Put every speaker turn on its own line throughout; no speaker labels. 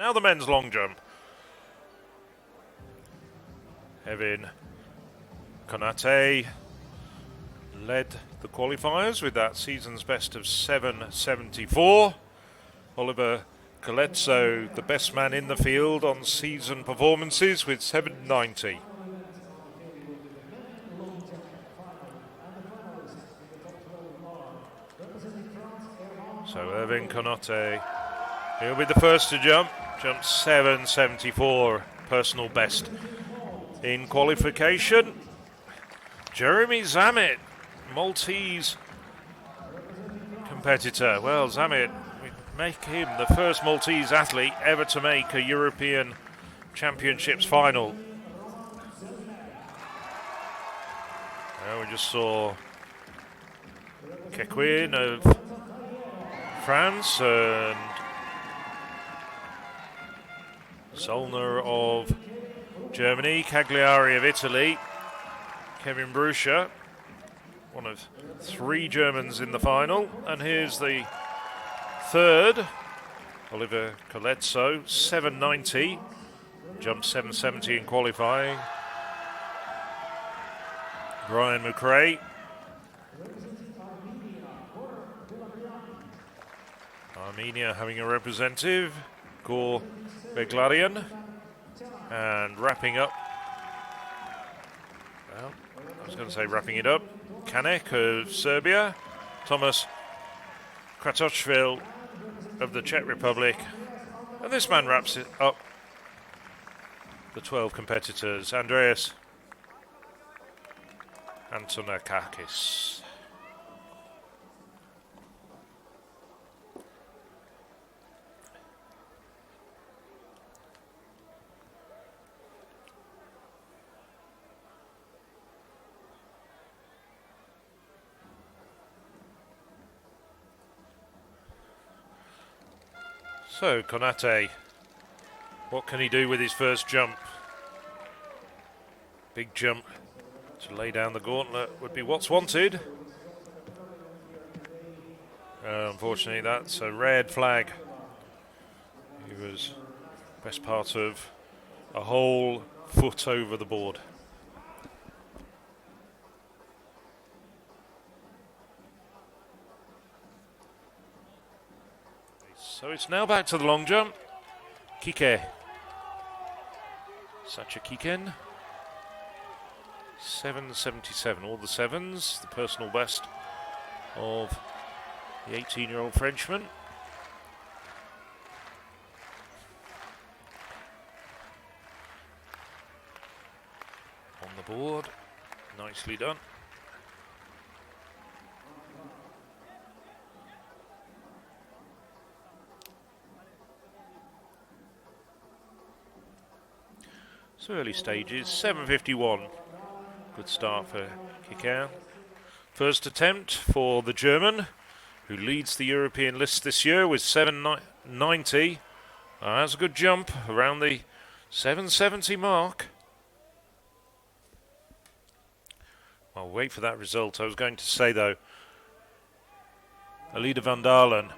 Now the men's long jump. Evin Konate led the qualifiers with that season's best of 7.74. Oliver Koletzko, the best man in the field on season performances, with 7.90. So Evin Konate, he'll be the first to jump 7.74, personal best. In qualification, Jeremy Zammit, Maltese competitor. Well, Zammit, we make him the first Maltese athlete ever to make a European Championships final. Well, we just saw Kequin of France and Zollner of Germany, Cagliari of Italy, Kevin Bruscher, one of 3 Germans in the final. And here's the third, Oliver Koletzko, 7.90, jumped 7.70 in qualifying. Brian Mcrae, Armenia having a representative, Gor Beglarian. And wrapping up, well, I was going to say wrapping it up, Kanek of Serbia, Thomas Kratochvil of the Czech Republic, and this man wraps it up, the 12 competitors, Andreas Antonakakis. So, Konate, what can he do with his first jump? Big jump to lay down the gauntlet would be what's wanted. Unfortunately, that's a red flag. He was best part of a whole foot over the board. So it's now back to the long jump. Kike. Sacha Kiken. 7.77, all the 7s, the personal best of the 18-year-old Frenchman. On the board, nicely done. So early stages, 7.51. Good start for Kikau. First attempt for the German, who leads the European list this year with 7.90. That's a good jump around the 7.70 mark. I'll wait for that result. I was going to say, though, Alida van Dalen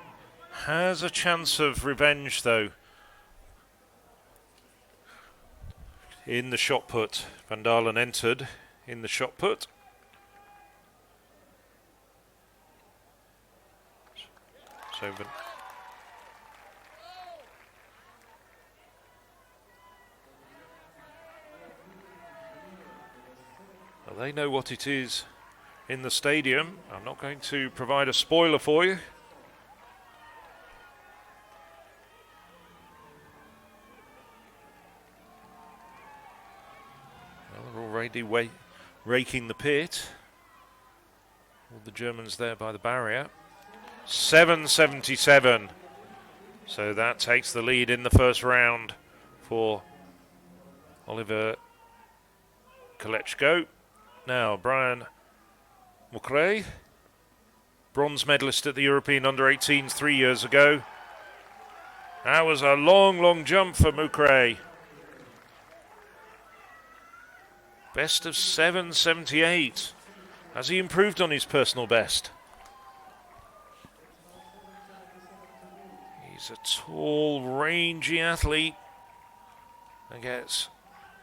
has a chance of revenge, though, in the shot put. Van Dalen entered in the shot put. So well, they know what it is in the stadium. I'm not going to provide a spoiler for you. Already raking the pit. All the Germans there by the barrier. 7.77. So that takes the lead in the first round for Oliver Kalechko. Now, Brian Mcrae, bronze medalist at the European Under-18s 3 years ago. That was a long, long jump for Mcrae. Best of 7.78. Has he improved on his personal best? He's a tall, rangy athlete and gets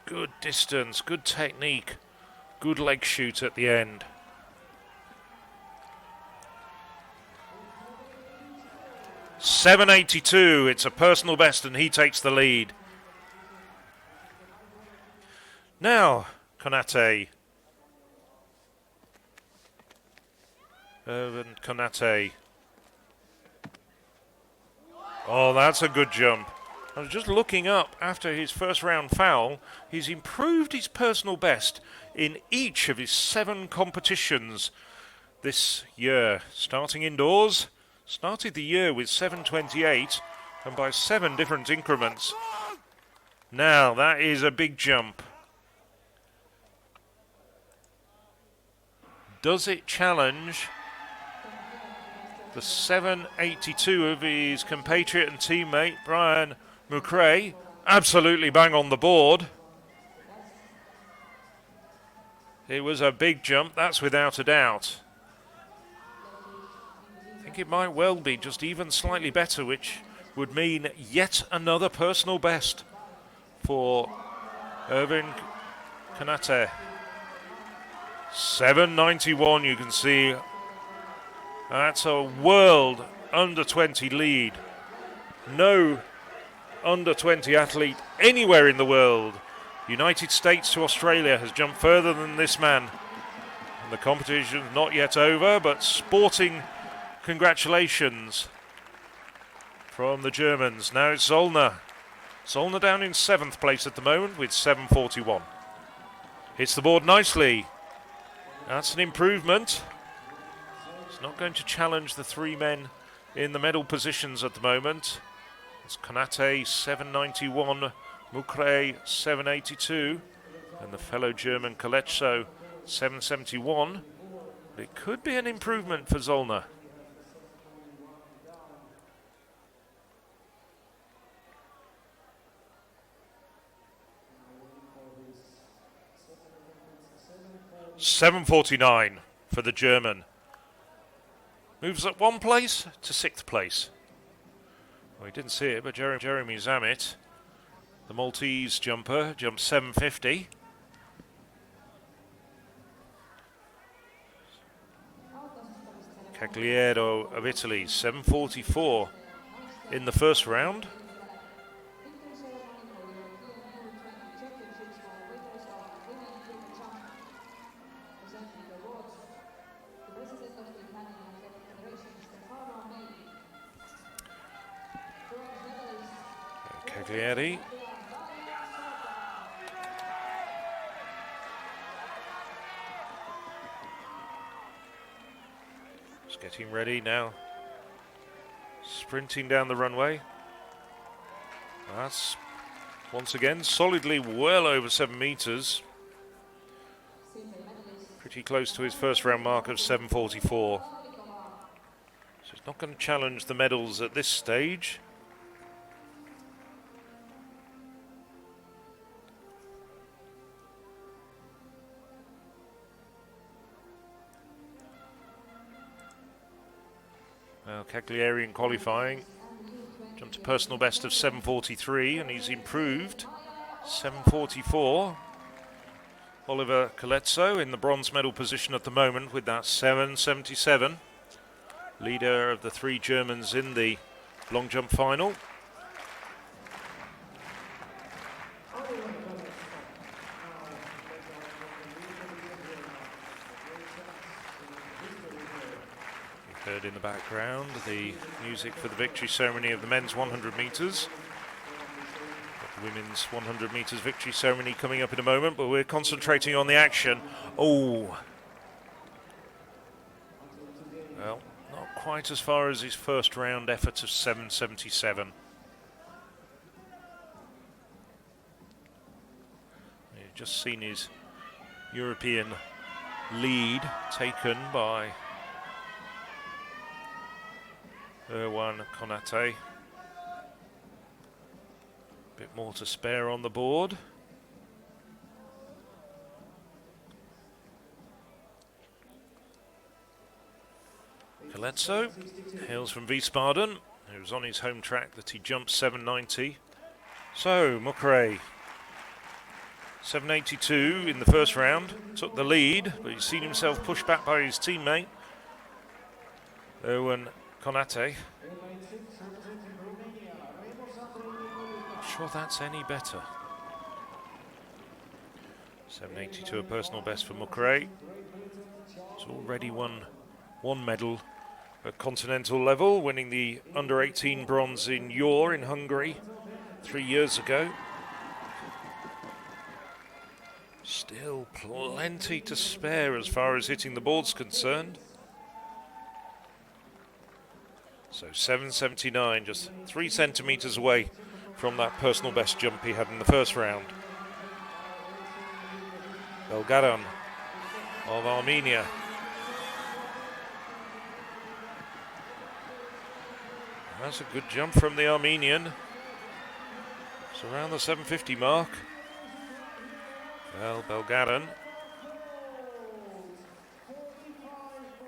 good distance, good technique, good leg shoot at the end. .782, it's a personal best and he takes the lead. Now, Konate. Irvin Konate. Oh, that's a good jump. I was just looking up after his first round foul. He's improved his personal best in each of his 7 competitions this year. Starting indoors, started the year with 7:28 and by 7 different increments. Now, that is a big jump. Does it challenge the 7.82 of his compatriot and teammate, Brian Mcrae? Absolutely bang on the board. It was a big jump, that's without a doubt. I think it might well be just even slightly better, which would mean yet another personal best for Irvin Konate. 7.91, you can see. That's a world under-20 lead. No under-20 athlete anywhere in the world, United States to Australia, has jumped further than this man. And the competition is not yet over, but sporting congratulations from the Germans. Now it's Zollner. Zollner down in 7th place at the moment with 7.41. Hits the board nicely. That's an improvement. He's not going to challenge the 3 men in the medal positions at the moment. It's Konate 7.91, Mcrae 7.82, and the fellow German Kalechko 7.71. It could be an improvement for Zollner. .749 for the German. Moves up 1 place to 6th place. Well, he didn't see it, but Jeremy Zammit, the Maltese jumper, jumped 7.50. Cagliero of Italy, 7.44 in the first round. Cagliari. Just getting ready now. Sprinting down the runway. That's once again solidly well over 7 meters. Pretty close to his first round mark of 7.44. So he's not going to challenge the medals at this stage. Well, Cagliari in qualifying jumped a personal best of 7.43 and he's improved 7.44. Oliver Koletzko in the bronze medal position at the moment with that 7.77. Leader of the 3 Germans in the long jump final. Heard in the background the music for the victory ceremony of the men's 100 metres. The women's 100 metres victory ceremony coming up in a moment, but we're concentrating on the action. Oh! Well, not quite as far as his first round effort of 7.77. You've just seen his European lead taken by Irvin Konate. Bit more to spare on the board. Koletzko hails from Wiesbaden, It was on his home track that he jumped 790. So, Mcrae, 782 in the first round, took the lead, but he's seen himself pushed back by his teammate, Oliver Koletzko. Not sure that's any better. 782, a personal best for Mccray. He's already won one medal at continental level, winning the under-18 bronze in in Hungary 3 years ago. Still plenty to spare as far as hitting the board's concerned. So 779, just 3 centimetres away from that personal best jump he had in the first round. Belgaran of Armenia. That's a good jump from the Armenian. It's around the 750 mark. Well, Belgaran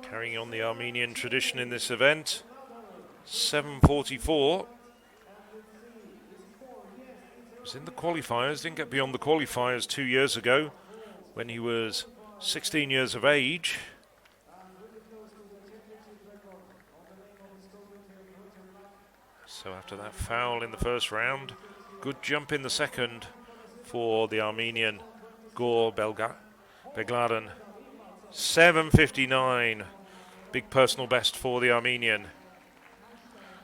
carrying on the Armenian tradition in this event. 744. Was in the qualifiers, didn't get beyond the qualifiers 2 years ago when he was 16 years of age. So after that foul in the first round, good jump in the second for the Armenian Begladen. 759, big personal best for the Armenian.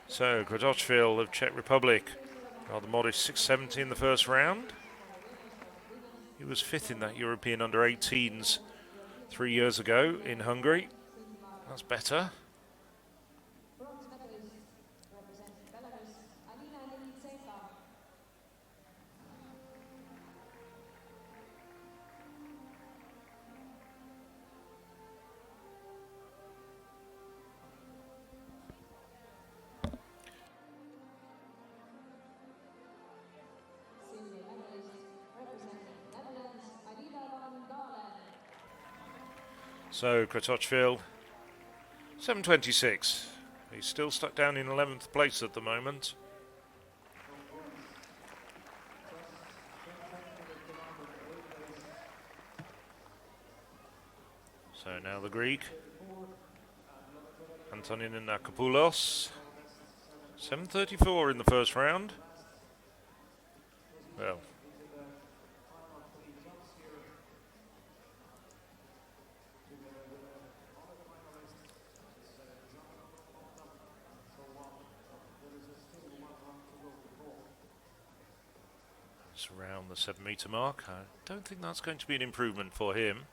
So Kratochvil of Czech Republic, rather modest 670 in the first round. He was 5th in that European under-18s 3 years ago in Hungary. That's better. So Kratochvil, 726. He's still stuck down in 11th place at the moment. So now the Greek, Antonin Akopoulos, 734 in the first round. Well, it's around the 7 metre mark. I don't think that's going to be an improvement for him.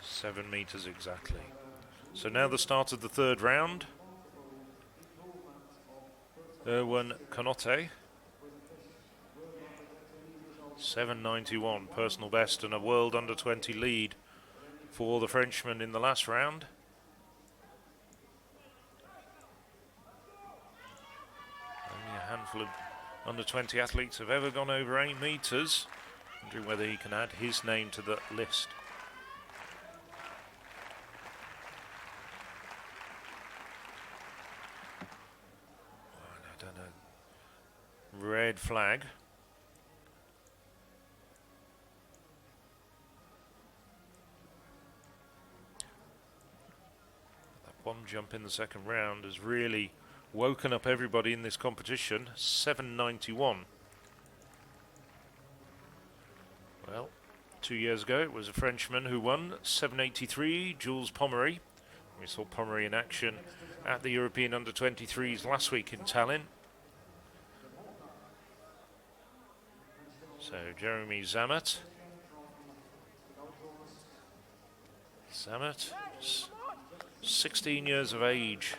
Seven metres exactly. So now the start of the third round. Erwan Konote, 791, personal best and a World Under-20 lead for the Frenchman in the last round. Only a handful of under-20 athletes have ever gone over 8 metres. Wondering whether he can add his name to the list. I don't know. Red flag. One jump in the second round has really woken up everybody in this competition. 791. Well, 2 years ago it was a Frenchman who won, 783, Jules Pommery. We saw Pommery in action at the European Under-23s last week in Tallinn. So Jeremy Zamet. 16 years of age.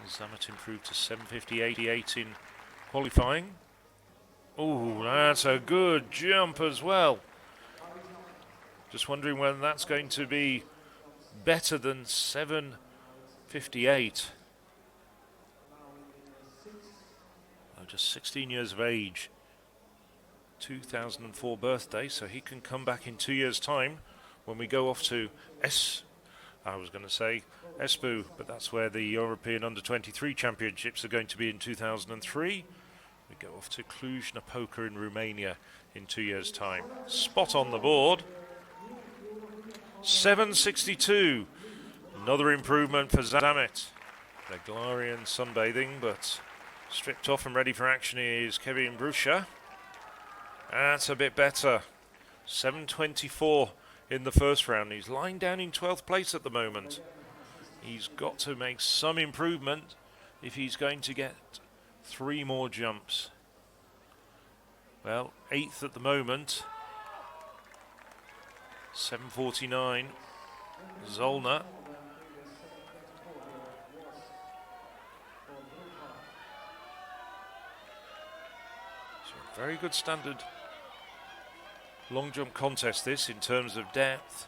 Zamet improved to 750.88 in qualifying. Oh, that's a good jump as well. Just wondering whether that's going to be better than 7:58. Oh, just 16 years of age. 2004 birthday, so he can come back in 2 years' time when we go off to Espoo, but that's where the European Under-23 Championships are going to be in 2003. We go off to Cluj-Napoca in Romania in 2 years' time. Spot on the board. 7:62. Another improvement for Zamet. Reglarian sunbathing, but stripped off and ready for action is Kevin Brusha. That's a bit better. 7:24 in the first round. He's lying down in 12th place at the moment. He's got to make some improvement if he's going to get 3 more jumps. Well, 8th at the moment. 7:49. Zollner. So a very good standard long jump contest this in terms of depth.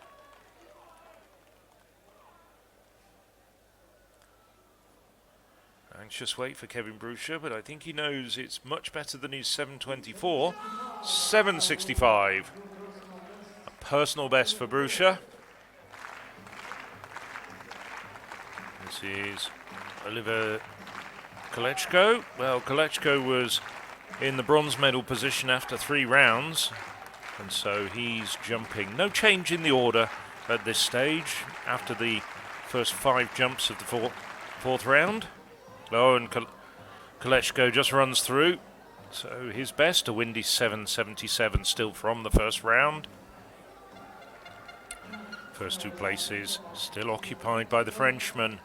Anxious wait for Kevin Brusha, but I think he knows it's much better than his 7:24. 7:65. A personal best for Brusha. This is Oliver Koletzko. Well, Kalechko was in the bronze medal position after 3 rounds, and so he's jumping. No change in the order at this stage after the first 5 jumps of the fourth round. Oh, and Kalechko just runs through. So his best, a windy 7:77 still from the first round. First 2 places still occupied by the Frenchman.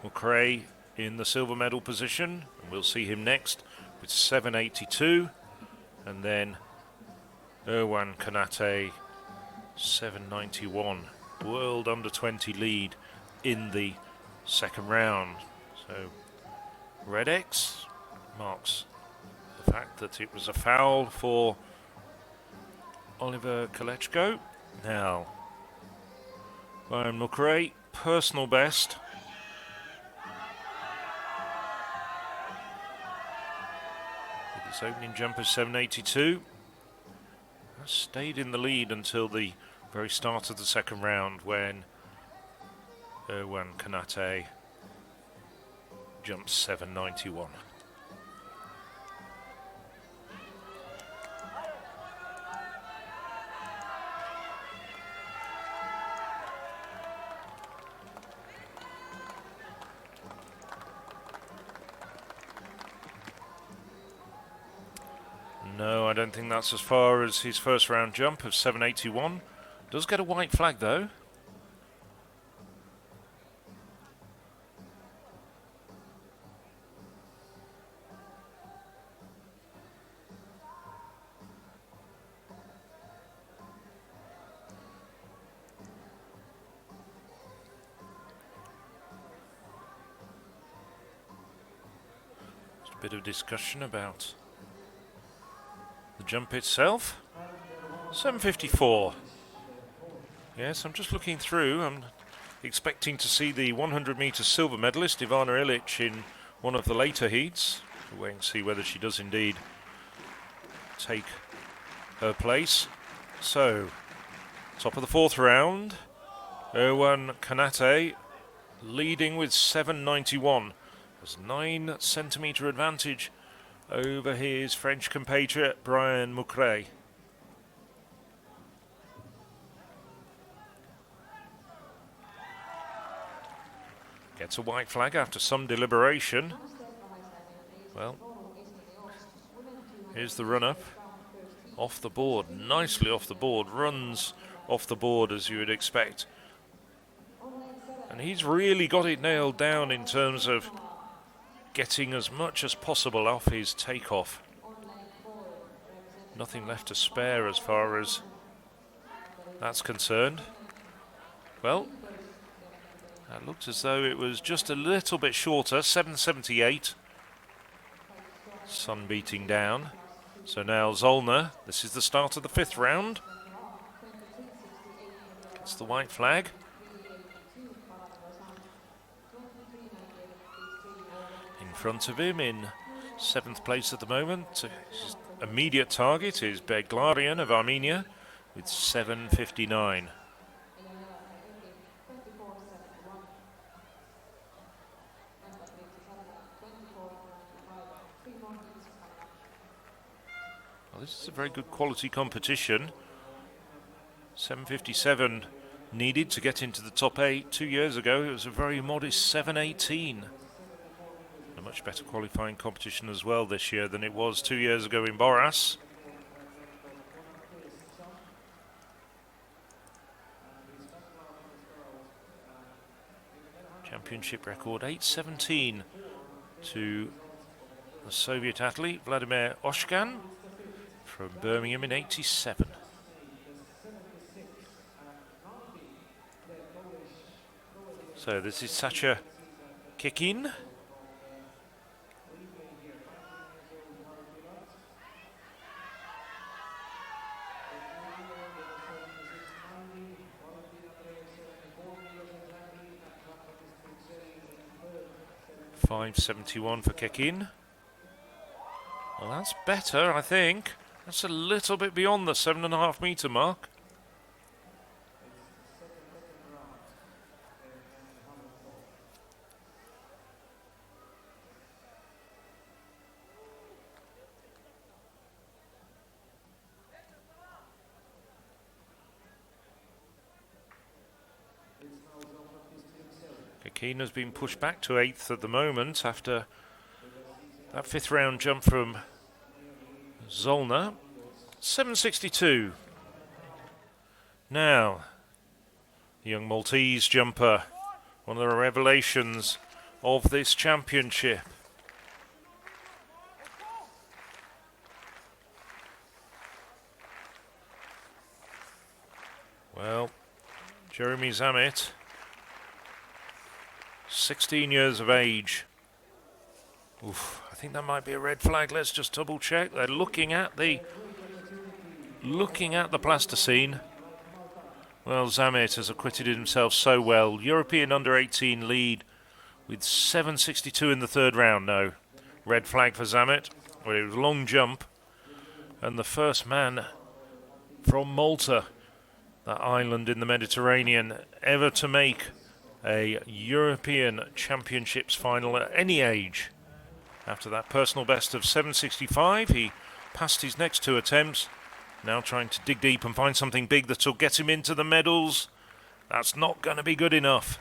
Mcrae in the silver medal position, and we'll see him next with 7:82. And then Erwan Kanate, 7:91. World Under-20 lead in the second round. So red X marks the fact that it was a foul for Oliver Koletzko. Now, Brian Mcrae, personal best. With his opening jump of 7:82. Stayed in the lead until the very start of the second round when Erwan Kanate jumped 7:91. No, I don't think that's as far as his first round jump of 7:81. Does get a white flag though. Just a bit of discussion about the jump itself. 7:54. Yes, I'm just looking through. I'm expecting to see the 100-meter silver medalist Ivana Ilic in one of the later heats. We'll wait and see whether she does indeed take her place. So, top of the fourth round, Erwan Kanate leading with 7:91. There's 9 centimetre advantage over his French compatriot Brian Mcrae. Gets a white flag after some deliberation. Well, here's the run-up. Off the board, nicely off the board. Runs off the board as you would expect. And he's really got it nailed down in terms of getting as much as possible off his takeoff. Nothing left to spare as far as that's concerned. Well, that looked as though it was just a little bit shorter, 7:78. Sun beating down. So now Zollner, this is the start of the 5th round. It's the white flag. In front of him in 7th place at the moment. His immediate target is Beglarian of Armenia with 7:59. Well, this is a very good quality competition. 7:57 needed to get into the top 8. 2 years ago it was a very modest 7:18. A much better qualifying competition as well this year than it was 2 years ago in Boras. Championship record 8:17 to the Soviet athlete Vladimir Oshkan from Birmingham in 87. So this is Sacha Kekin. .571 for Kekin. Well, that's better, I think. That's a little bit beyond the 7.5 metre mark. Kekin has been pushed back to 8th at the moment after that 5th round jump from Zollner. 7:62. Now, the young Maltese jumper, one of the revelations of this championship. Well, Jeremy Zamet, 16 years of age. Oof, I think that might be a red flag. Let's just double check. They're looking at the plasticine. Well, Zamet has acquitted himself so well. European under-18 lead with 7:62 in the 3rd round. No, red flag for Zamet. Well, it was a long jump, and the first man from Malta, that island in the Mediterranean, ever to make a European Championships final at any age. After that personal best of 7:65, he passed his next 2 attempts. Now trying to dig deep and find something big that will get him into the medals. That's not going to be good enough.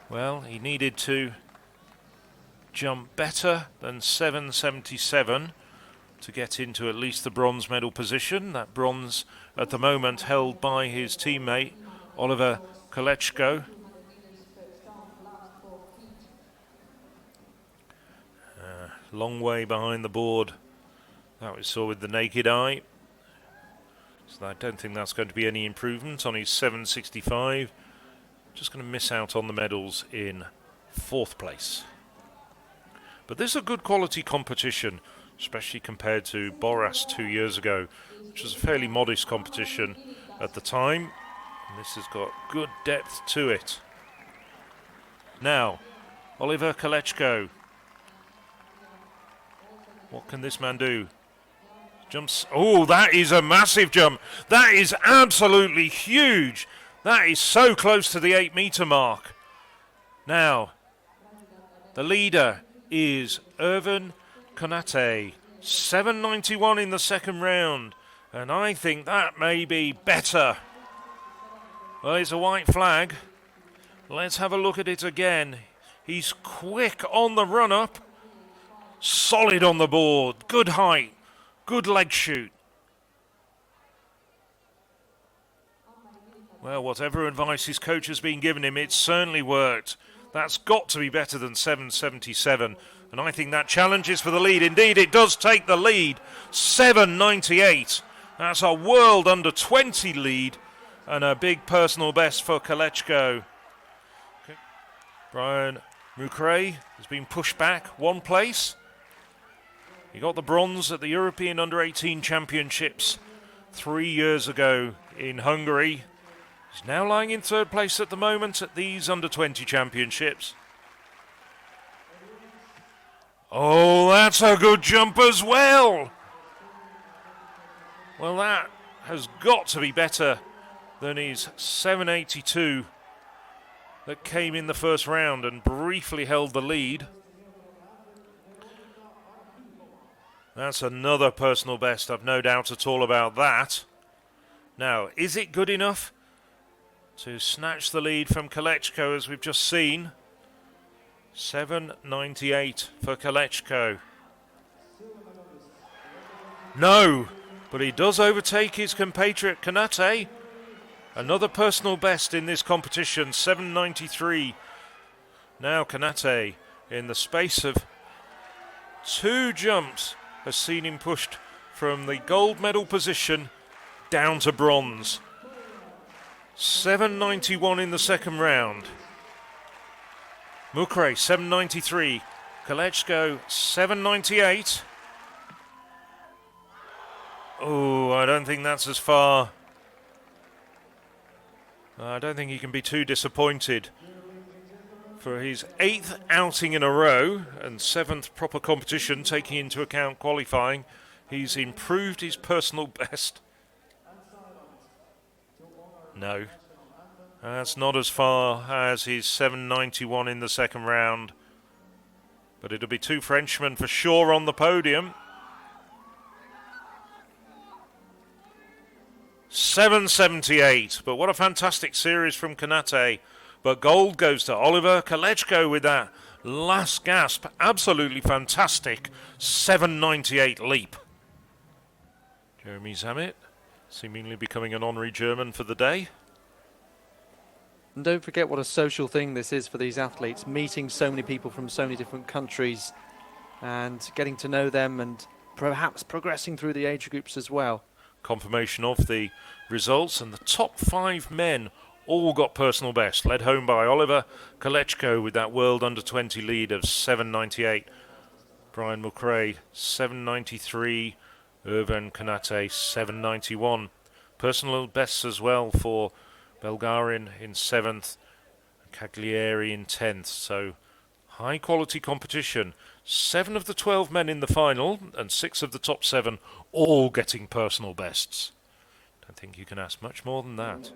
Well, he needed to jump better than 7:77 to get into at least the bronze medal position. That bronze at the moment held by his teammate Oliver Koletzko. Long way behind the board. That we saw with the naked eye. So I don't think that's going to be any improvement on his 7:65. Just going to miss out on the medals in 4th place. But this is a good quality competition, especially compared to Boras 2 years ago, which was a fairly modest competition at the time. And this has got good depth to it. Now, Oliver Kalechko. What can this man do? Jumps. Oh, that is a massive jump. That is absolutely huge. That is so close to the 8 metre mark. Now, the leader is Ervin Konate. 7:91 in the 2nd round. And I think that may be better. Well, it's a white flag. Let's have a look at it again. He's quick on the run-up. Solid on the board. Good height. Good leg shoot. Well, whatever advice his coach has been giving him, it certainly worked. That's got to be better than 7:77. And I think that challenges for the lead. Indeed, it does take the lead. 7:98. That's a world under-20 lead. And a big personal best for Kalechko. Okay. Brian Mcrae has been pushed back 1 place. He got the bronze at the European Under-18 Championships 3 years ago in Hungary. He's now lying in third place at the moment at these Under-20 Championships. Oh, that's a good jump as well. Well, that has got to be better than his 782 that came in the first round and briefly held the lead. That's another personal best, I've no doubt at all about that. Now, is it good enough to snatch the lead from Kalechko as we've just seen? 7.98 for Kalechko. No, but he does overtake his compatriot Kanate. Another personal best in this competition, 7.93. Now Kanate, in the space of 2 jumps, has seen him pushed from the gold medal position down to bronze. 7.91 in the second round. Mcrae, 7.93. Kalechko, 7.98. Oh, I don't think that's as far. I don't think he can be too disappointed. For his 8th outing in a row and 7th proper competition, taking into account qualifying, he's improved his personal best. No, that's not as far as his 7.91 in the second round. But it'll be 2 Frenchmen for sure on the podium. 7.78, but what a fantastic series from Kanate. But gold goes to Oliver Koletzko with that last gasp. Absolutely fantastic 7.98 leap. Jeremy Zammit seemingly becoming an honorary German for the day.
And don't forget what a social thing this is for these athletes, meeting so many people from so many different countries and getting to know them and perhaps progressing through the age groups as well.
Confirmation of the results, and the top 5 men all got personal best, led home by Oliver Koletzko with that World Under-20 lead of 7.98. Brian Mccray, 7.93. Irvin Kanate, 7.91. Personal bests as well for Belgarin in 7th, Cagliari in 10th. So high quality competition. 7 of the 12 men in the final and 6 of the top 7 all getting personal bests. Don't think you can ask much more than that.